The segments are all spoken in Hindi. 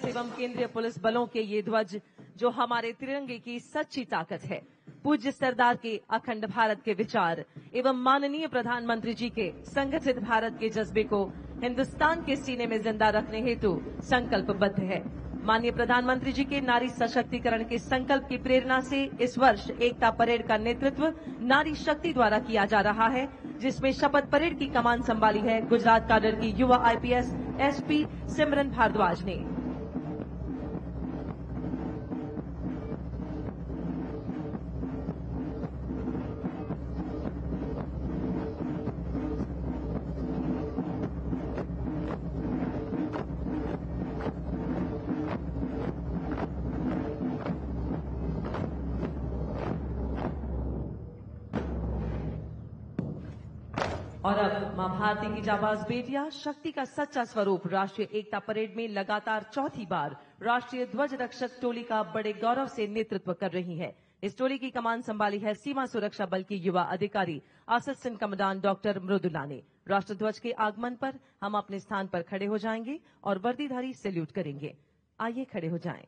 एवं केंद्रीय पुलिस बलों के ये ध्वज जो हमारे तिरंगे की सच्ची ताकत है। पूज्य सरदार के अखंड भारत के विचार एवं माननीय प्रधानमंत्री जी के संगठित भारत के जज्बे को हिंदुस्तान के सीने में जिंदा रखने हेतु संकल्पबद्ध है। माननीय प्रधानमंत्री जी के नारी सशक्तिकरण के संकल्प की प्रेरणा से इस वर्ष एकता परेड का नेतृत्व नारी शक्ति द्वारा किया जा रहा है, जिसमें शपथ परेड की कमान संभाली है गुजरात काडर की युवा IPS SP सिमरन भारद्वाज ने। और अब मां भारती की जाबाज बेटियां शक्ति का सच्चा स्वरूप राष्ट्रीय एकता परेड में लगातार चौथी बार राष्ट्रीय ध्वज रक्षक टोली का बड़े गौरव से नेतृत्व कर रही है। इस टोली की कमान संभाली है सीमा सुरक्षा बल की युवा अधिकारी असिस्टेंट कमांडेंट डॉक्टर मृदुला ने। राष्ट्रध्वज के आगमन पर हम अपने स्थान पर खड़े हो जाएंगे और वर्दीधारी सैल्यूट करेंगे। आइए खड़े हो जाएं।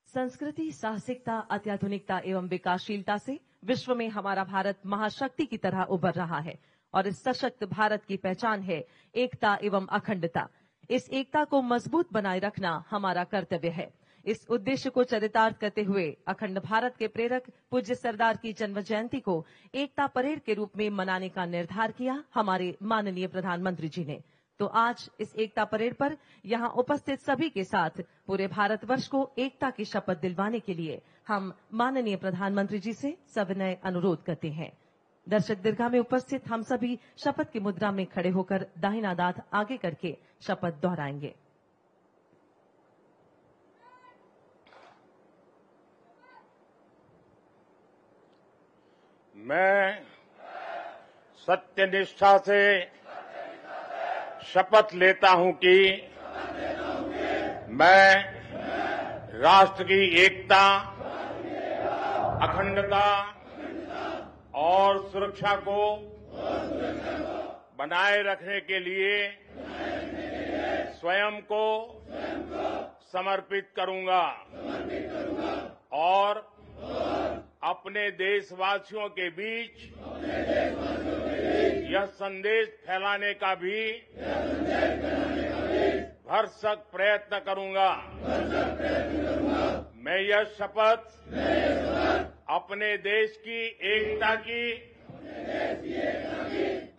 संस्कृति, साहसिकता, अत्याधुनिकता एवं विकासशीलता से विश्व में हमारा भारत महाशक्ति की तरह उभर रहा है और इस सशक्त भारत की पहचान है एकता एवं अखंडता। इस एकता को मजबूत बनाए रखना हमारा कर्तव्य है। इस उद्देश्य को चरितार्थ करते हुए अखंड भारत के प्रेरक पूज्य सरदार की जन्म जयंती को एकता परेड के रूप में मनाने का निर्धार किया हमारे माननीय प्रधानमंत्री जी ने। तो आज इस एकता परेड पर यहां उपस्थित सभी के साथ पूरे भारतवर्ष को एकता की शपथ दिलवाने के लिए हम माननीय प्रधानमंत्री जी से सविनय अनुरोध करते हैं। दर्शक दीर्घा में उपस्थित हम सभी शपथ की मुद्रा में खड़े होकर दाहिना दांत आगे करके शपथ दोहराएंगे। मैं सत्यनिष्ठा से शपथ लेता हूं कि मैं राष्ट्र की एकता, अखंडता और सुरक्षा को बनाए रखने के लिए स्वयं को समर्पित करूंगा और अपने देशवासियों के बीच यह संदेश फैलाने का भी भरसक प्रयत्न करूंगा। मैं यह शपथ अपने देश की एकता की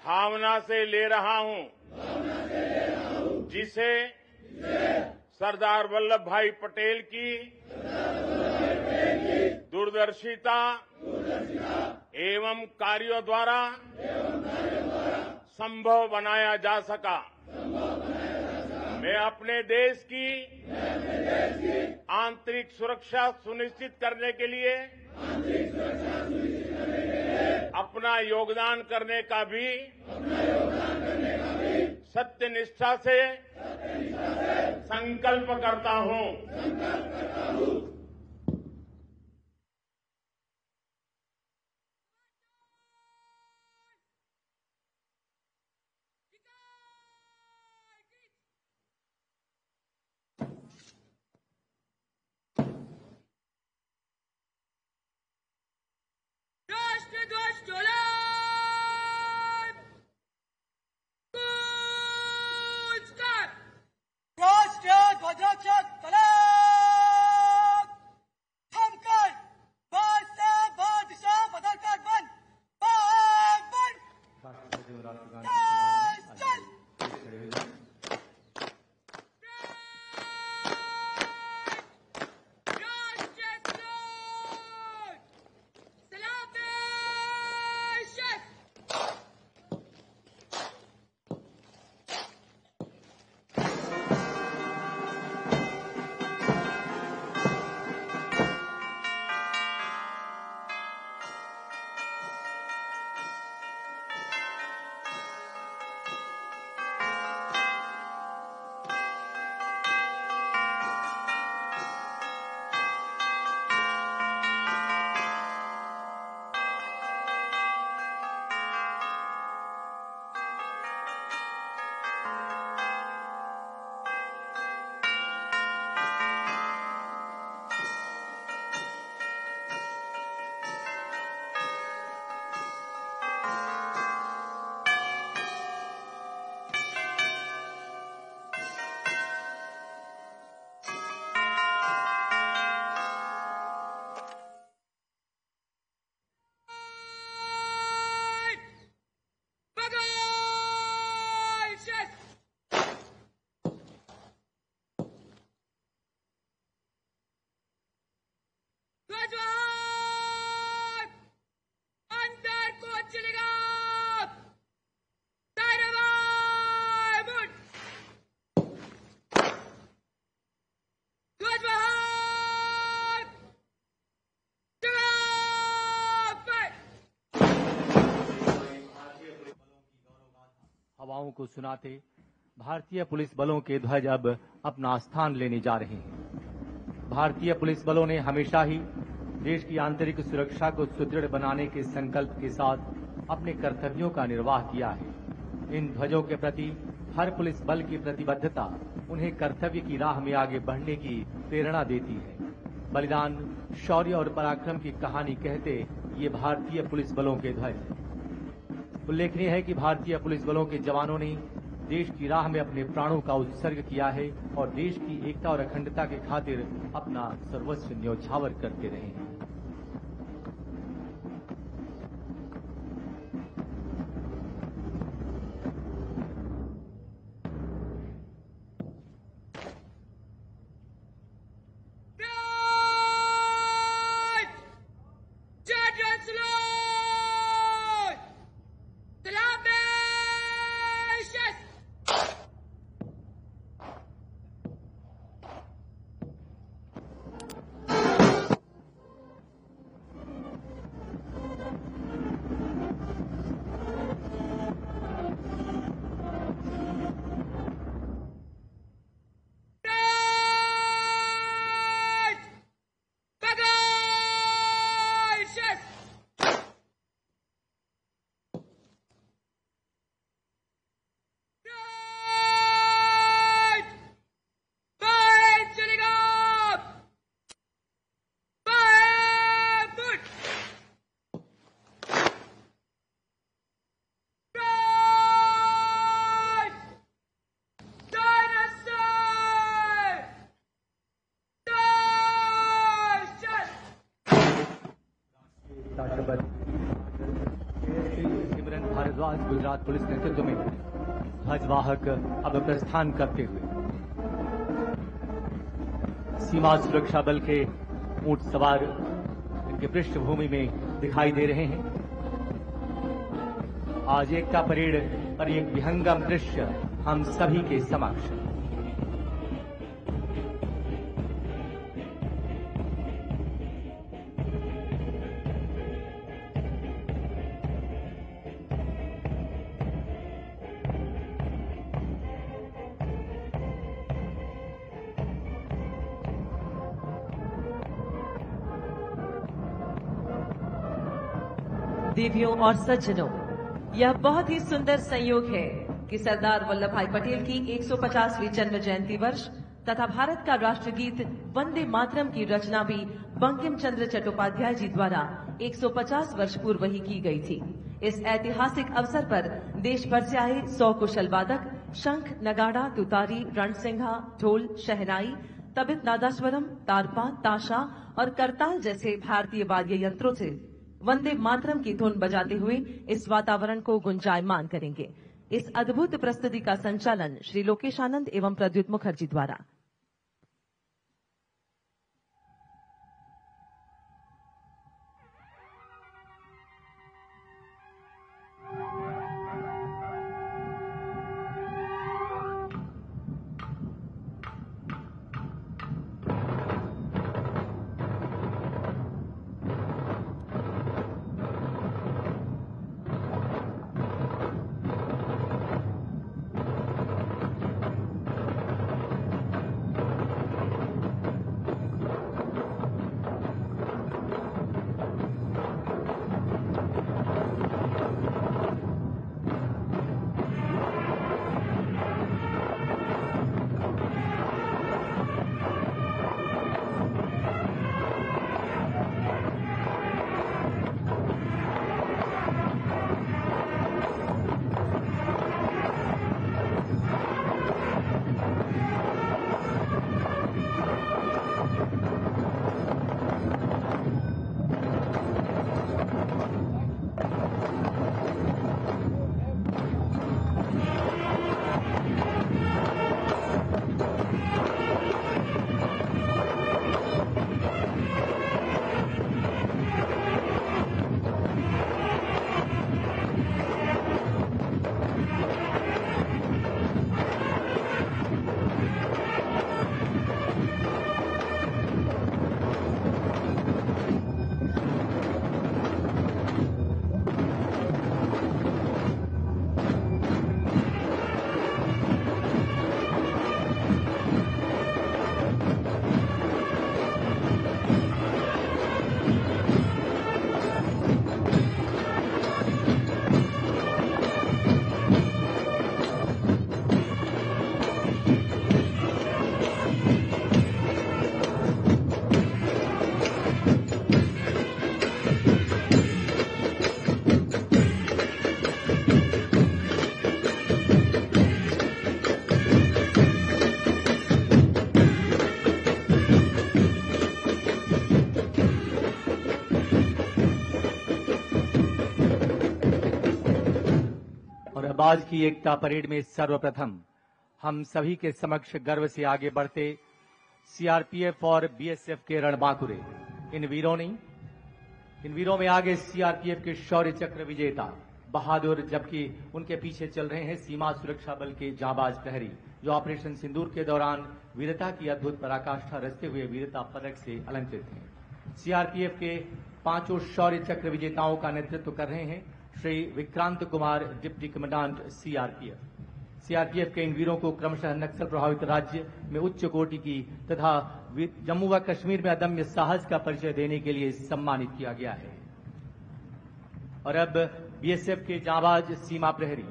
भावना से ले रहा हूं, जिसे सरदार वल्लभ भाई पटेल की दूरदर्शिता एवं कार्यों द्वारा संभव बनाया जा सका। मैं अपने देश की आंतरिक सुरक्षा सुनिश्चित करने के लिए अपना योगदान करने का भी सत्यनिष्ठा से संकल्प करता हूं। हवाओं को सुनाते भारतीय पुलिस बलों के ध्वज अब अपना स्थान लेने जा रहे हैं। भारतीय पुलिस बलों ने हमेशा ही देश की आंतरिक सुरक्षा को सुदृढ़ बनाने के संकल्प के साथ अपने कर्तव्यों का निर्वाह किया है। इन ध्वजों के प्रति हर पुलिस बल की प्रतिबद्धता उन्हें कर्तव्य की राह में आगे बढ़ने की प्रेरणा देती है। बलिदान, शौर्य और पराक्रम की कहानी कहते ये भारतीय पुलिस बलों के ध्वज। उल्लेखनीय है कि भारतीय पुलिस बलों के जवानों ने देश की राह में अपने प्राणों का उत्सर्ग किया है और देश की एकता और अखंडता के खातिर अपना सर्वस्व न्योछावर करते रहे हैं। सिमरन भारद्वाज गुजरात पुलिस नेतृत्व में ध्वजवाहक अब प्रस्थान करते हुए सीमा सुरक्षा बल के ऊंट सवार इनके पृष्ठभूमि में दिखाई दे रहे हैं। आज एकता परेड पर एक विहंगम दृश्य हम सभी के समक्ष। देवियों और सज्जनों, यह बहुत ही सुंदर संयोग है कि सरदार वल्लभ भाई पटेल की 150वीं जन्म जयंती वर्ष तथा भारत का राष्ट्रगीत वंदे मातरम की रचना भी बंकिम चंद्र चट्टोपाध्याय जी द्वारा 150 वर्ष पूर्व ही की गई थी। इस ऐतिहासिक अवसर पर देश भर से आए 100 कुशल वादक शंख, नगाड़ा, तुतारी, रणसिंघा, ढोल, शहनाई, तबित नादास्वरम, तारपा, ताशा और करताल जैसे भारतीय वाद्य यंत्रों से वंदे मातरम की धुन बजाते हुए इस वातावरण को गुंजायमान करेंगे। इस अद्भुत प्रस्तुति का संचालन श्री लोकेश आनंद एवं प्रद्युत मुखर्जी द्वारा। आज की एकता परेड में सर्वप्रथम हम सभी के समक्ष गर्व से आगे बढ़ते सीआरपीएफ और बीएसएफ के रणबांकुरे इन वीरों में आगे सीआरपीएफ के शौर्य चक्र विजेता बहादुर, जबकि उनके पीछे चल रहे हैं सीमा सुरक्षा बल के जांबाज प्रहरी जो ऑपरेशन सिंदूर के दौरान वीरता की अद्भुत पराकाष्ठा रचते हुए वीरता पदक से अलंकृत हैं। सीआरपीएफ के 5 शौर्य चक्र विजेताओं का नेतृत्व कर रहे हैं Shri Vikrant Kumar, deputy commandant CRPF. CRPF के इन वीरों को क्रमशः नक्सल प्रभावित राज्य में उच्च कोटि की तथा जम्मू व कश्मीर में अदम्य साहस का परिचय देने के लिए सम्मानित किया गया है। और अब बीएसएफ के जांबाज सीमा प्रहरी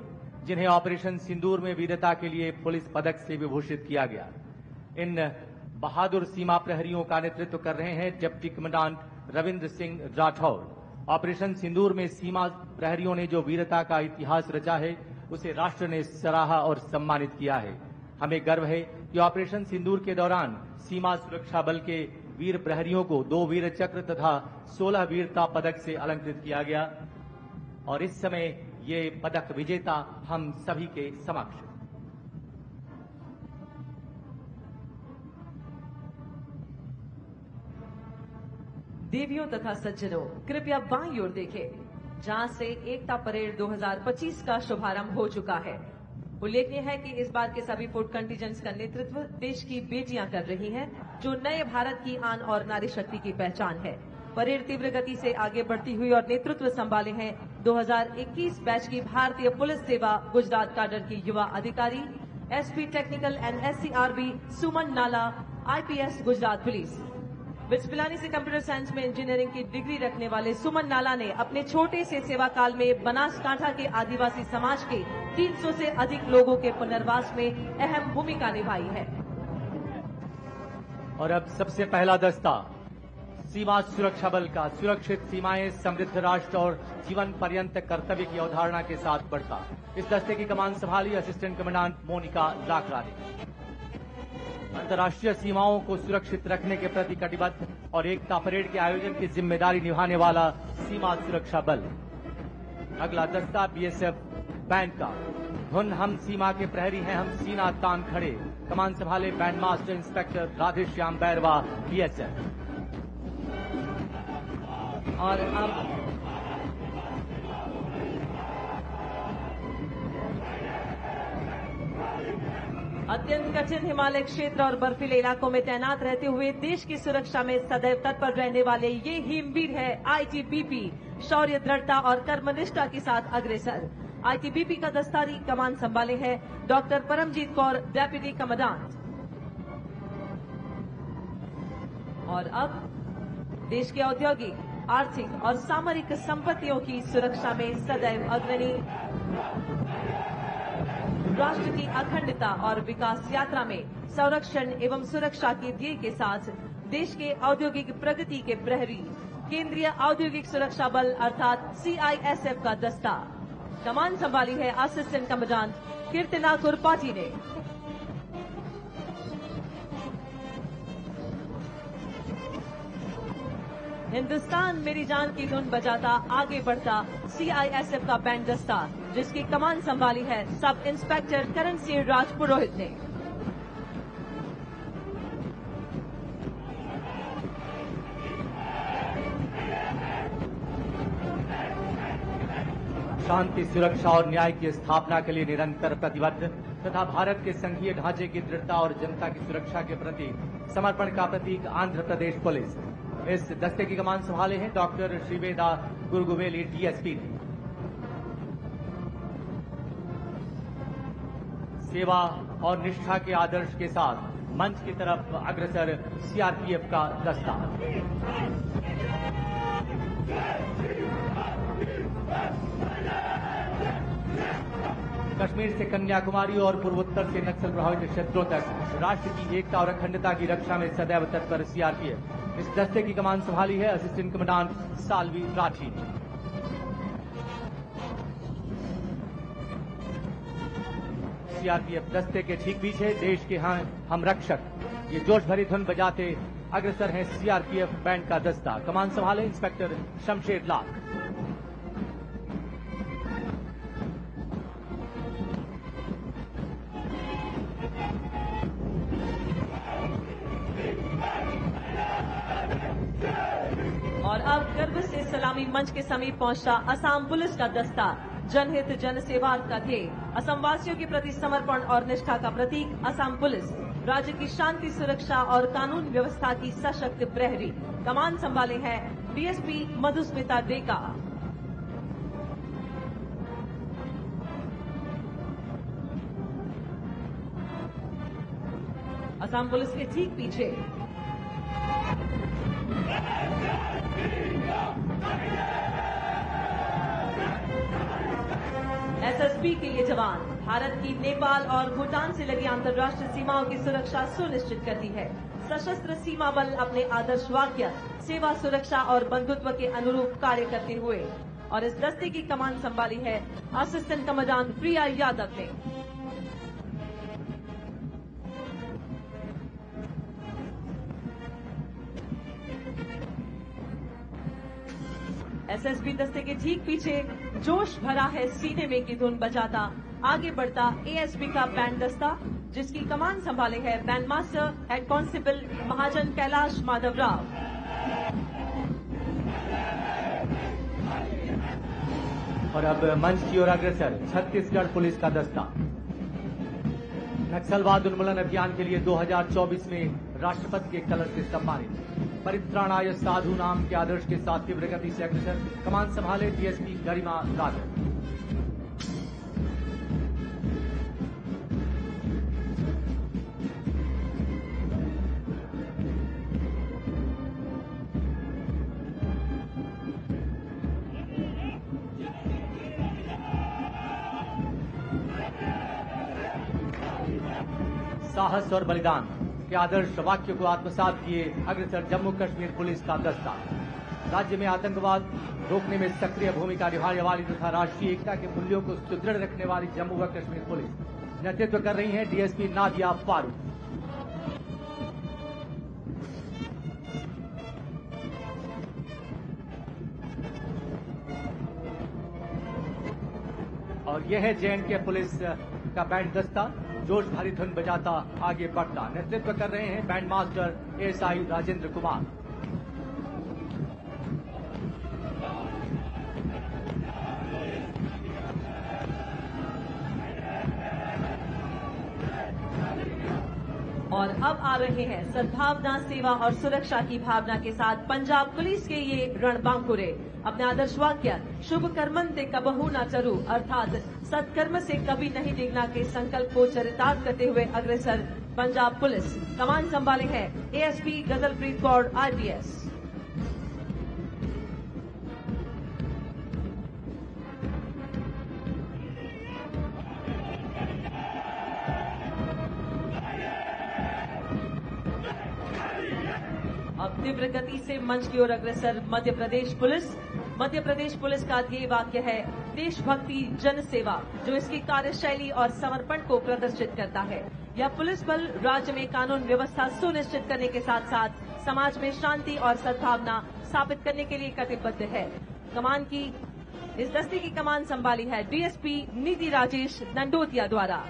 जिन्हें ऑपरेशन सिंदूर में वीरता के लिए पुलिस पदक से विभूषित किया गया, इन बहादुर सीमा प्रहरियों का नेतृत्व कर रहे हैं deputy commandant Ravindra Singh Rathore. Operation Sindoor में सीमा प्रहरियों ने जो वीरता का इतिहास रचा है उसे राष्ट्र ने सराहा और सम्मानित किया है। हमें गर्व है कि ऑपरेशन सिंदूर के दौरान सीमा सुरक्षा बल के वीर प्रहरियों को 2 वीर चक्र तथा 16 वीरता पदक से अलंकृत किया गया और इस समय ये पदक विजेता हम सभी के समक्ष। देवियों तथा सज्जनों, कृपया बाईं ओर देखें, जहां से एकता परेड 2025 का शुभारंभ हो चुका है। उल्लेखनीय है कि इस बार के सभी फूड कंटीजेंट्स का नेतृत्व देश की बेटियां कर रही हैं, जो नए भारत की आन और नारी शक्ति की पहचान है। परेड तीव्र गति से आगे बढ़ती हुई और नेतृत्व संभाले हैं 2021 बैच की भारतीय पुलिस सेवा गुजरात काडर की युवा अधिकारी एसपी टेक्निकल एंड SCRB सुमन नाला, IPS गुजरात पुलिस। बिस्पिलानी से कंप्यूटर साइंस में इंजीनियरिंग की डिग्री रखने वाले सुमन नाला ने अपने छोटे से सेवा काल में बनासकांठा के आदिवासी समाज के 300 से अधिक लोगों के पुनर्वास में अहम भूमिका निभाई है। और अब सबसे पहला दस्ता सीमा सुरक्षा बल का सुरक्षित सीमाएं समृद्ध राष्ट्र और जीवन पर्यंत कर्तव्य की अवधारणा के साथ बढ़ता। इस दस्ते की कमान संभाली असिस्टेंट कमांडेंट मोनिका लाकरा ने। अंतर्राष्ट्रीय सीमाओं को सुरक्षित रखने के प्रति कटिबद्ध और एकता परेड के आयोजन की जिम्मेदारी निभाने वाला सीमा सुरक्षा बल। अगला दस्ता BSF बैंड का धुन हम सीमा के प्रहरी हैं, हम सीना तान खड़े। कमान संभाले band master inspector Radheshyam Bairwa BSF। और अब अत्यंत कठिन हिमालय क्षेत्र और बर्फीले इलाकों में तैनात रहते हुए देश की सुरक्षा में सदैव तत्पर रहने वाले ये हिमवीर है ITBP, शौर्य, दृढ़ता और कर्मनिष्ठा के साथ अग्रसर। ITBP का दस्तारी कमान संभाले है doctor Paramjit Kaur, deputy commandant. और अब देश के औद्योगिक, आर्थिक और सामरिक संपत्तियों की सुरक्षा में सदैव अग्रणी, राष्ट्र की अखंडता और विकास यात्रा में संरक्षण एवं सुरक्षा के ध्येय के साथ देश के औद्योगिक प्रगति के प्रहरी, केंद्रीय औद्योगिक सुरक्षा बल अर्थात CISF का दस्ता। कमान संभाली है असिस्टेंट कमांडेंट कीर्तना कुरपाटी ने। हिंदुस्तान मेरी जान की धुन बजाता आगे बढ़ता CISF का बैंड दस्ता, जिसकी कमान संभाली है सब इंस्पेक्टर करण सिंह राजपुरोहित ने। शांति, सुरक्षा और न्याय की स्थापना के लिए निरंतर प्रतिबद्ध तथा भारत के संघीय ढांचे की दृढ़ता और जनता की सुरक्षा के प्रति समर्पण का प्रतीक आंध्र प्रदेश पुलिस। इस दस्ते की कमान संभाले हैं डॉक्टर श्रीवेदा गुरगुवेली DSP ने। सेवा और निष्ठा के आदर्श के साथ मंच की तरफ अग्रसर CRPF का दस्ता। कश्मीर से कन्याकुमारी और पूर्वोत्तर से नक्सल प्रभावित क्षेत्रों तक राष्ट्र की एकता और अखंडता की रक्षा में सदैव तत्पर CRPF। इस दस्ते की कमान संभाली है असिस्टेंट कमांडेंट सालवी राठी ने। CRPF दस्ते के ठीक पीछे देश के हम रक्षक ये जोश भरी धुन बजाते अग्रसर हैं CRPF बैंड का दस्ता। कमान संभाले इंस्पेक्टर शमशेर लाख। और अब गर्व से सलामी मंच के समीप पहुंचता असम पुलिस का दस्ता, जनहित जन सेवा का ध्येय, असम वासियों के प्रति समर्पण और निष्ठा का प्रतीक असम पुलिस, राज्य की शांति, सुरक्षा और कानून व्यवस्था की सशक्त प्रहरी। कमान संभाले हैं DSP मधुस्मिता डेका। असम पुलिस के ठीक पीछे SSB के ये जवान भारत की नेपाल और भूटान से लगी अंतर्राष्ट्रीय सीमाओं की सुरक्षा सुनिश्चित करती है। सशस्त्र सीमा बल अपने आदर्श वाक्य सेवा, सुरक्षा और बंधुत्व के अनुरूप कार्य करते हुए। और इस दस्ते की कमान संभाली है असिस्टेंट कमांडेंट प्रिया यादव ने। SSB दस्ते के ठीक पीछे जोश भरा है सीने में की धुन बजाता आगे बढ़ता ASB का बैंड दस्ता, जिसकी कमान संभाले है बैंड मास्टर हेड कांस्टेबल महाजन कैलाश माधव राव। और अब मंच की ओर अग्रसर छत्तीसगढ़ पुलिस का दस्ता। नक्सलवाद उन्मूलन अभियान के लिए 2024 में राष्ट्रपति के कलश से सम्मानित। परित्राणाय साधु नाम के आदर्श के साथ तीव्र गति से अग्रसर। कमान संभाले डीएसपी गरिमा राघव। साहस और बलिदान के आदर्श वाक्य को आत्मसात किए अग्रसर जम्मू कश्मीर पुलिस का दस्ता। राज्य में आतंकवाद रोकने में सक्रिय भूमिका निभाने वाली तथा राष्ट्रीय एकता के मूल्यों को सुदृढ़ रखने वाली जम्मू व कश्मीर पुलिस नेतृत्व कर रही है डीएसपी नादिया फारूक। और यह है जेएंडके पुलिस का बैंड दस्ता, जोश भरी धुन बजाता आगे बढ़ता। नेतृत्व कर रहे हैं band master ASI Rajendra Kumar. और अब आ रहे हैं सद्भावना, सेवा और सुरक्षा की भावना के साथ पंजाब पुलिस के ये रणबांकुरे। अपने आदर्श वाक्य शुभ कर्मंते कबहू न चरू अर्थात सत्कर्म से कभी नहीं डिगना के संकल्प को चरितार्थ करते हुए अग्रसर पंजाब पुलिस। कमान संभाले हैं एएसपी गजलप्रीत कौर IPS। अब तीव्र गति से मंच की ओर अग्रसर मध्य प्रदेश पुलिस। मध्य प्रदेश पुलिस का ध्येय वाक्य है देशभक्ति जन सेवा, जो इसकी कार्यशैली और समर्पण को प्रदर्शित करता है। यह पुलिस बल राज्य में कानून व्यवस्था सुनिश्चित करने के साथ साथ समाज में शांति और सद्भावना स्थापित करने के लिए कटिबद्ध है। कमान की इस दस्ते की कमान संभाली है डीएसपी निधि राजेश दंडोतिया द्वारा।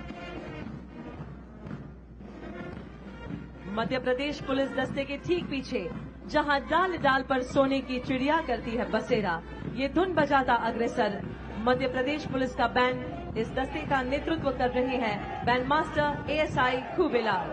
मध्य प्रदेश पुलिस दस्ते के ठीक पीछे जहां डाल डाल पर सोने की चिड़िया करती है बसेरा, ये धुन बजाता अग्रसर मध्य प्रदेश पुलिस का बैंड। इस दस्ते का नेतृत्व कर रहे हैं बैंड मास्टर एएसआई खूबेलाल।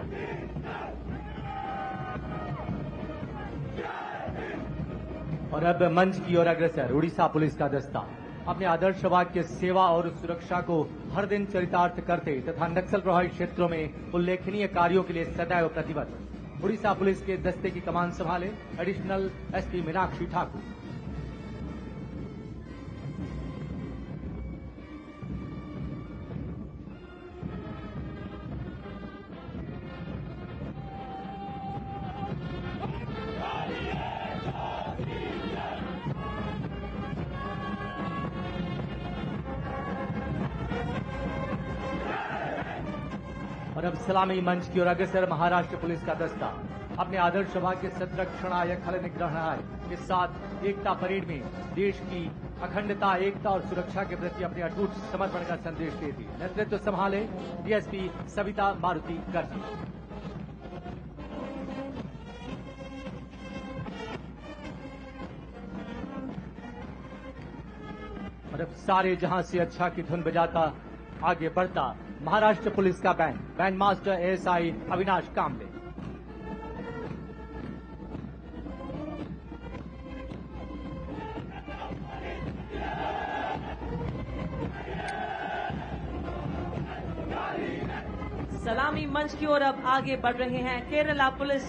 और अब मंच की ओर अग्रसर उड़ीसा पुलिस का दस्ता। अपने आदर्श वाक्य सेवा और सुरक्षा को हर दिन चरितार्थ करते तथा नक्सल प्रभावित क्षेत्रों में उल्लेखनीय कार्यों के लिए सदैव प्रतिबद्ध उड़ीसा पुलिस के दस्ते की कमान संभाले एडिशनल एसपी मीनाक्षी ठाकुर। और अब सलामी मंच की ओर अग्रसर महाराष्ट्र पुलिस का दस्ता। अपने आदर्श वाक्य संरक्षणाय खल निग्रहणाय के साथ एकता परेड में देश की अखंडता, एकता और सुरक्षा के प्रति अपने अटूट समर्पण का संदेश देती। नेतृत्व संभाले डीएसपी सविता मारुति गर्जी। और अब सारे जहां से अच्छा की धुन बजाता आगे बढ़ता महाराष्ट्र पुलिस का बैंड मास्टर एएसआई अविनाश कामले। सलामी मंच की ओर अब आगे बढ़ रहे हैं केरला पुलिस।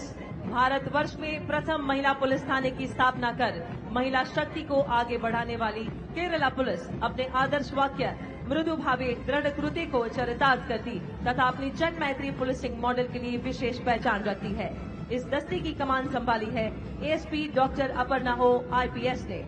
भारतवर्ष में प्रथम महिला पुलिस थाने की स्थापना कर महिला शक्ति को आगे बढ़ाने वाली केरला पुलिस अपने आदर्श वाक्य मृदु भावे दृढ़ कृत्य को चरितार्थ करती तथा अपनी जन मैत्री पुलिसिंग मॉडल के लिए विशेष पहचान रखती है। इस दस्ते की कमान संभाली है एएसपी डॉक्टर अपर्णा ओ IPS ने।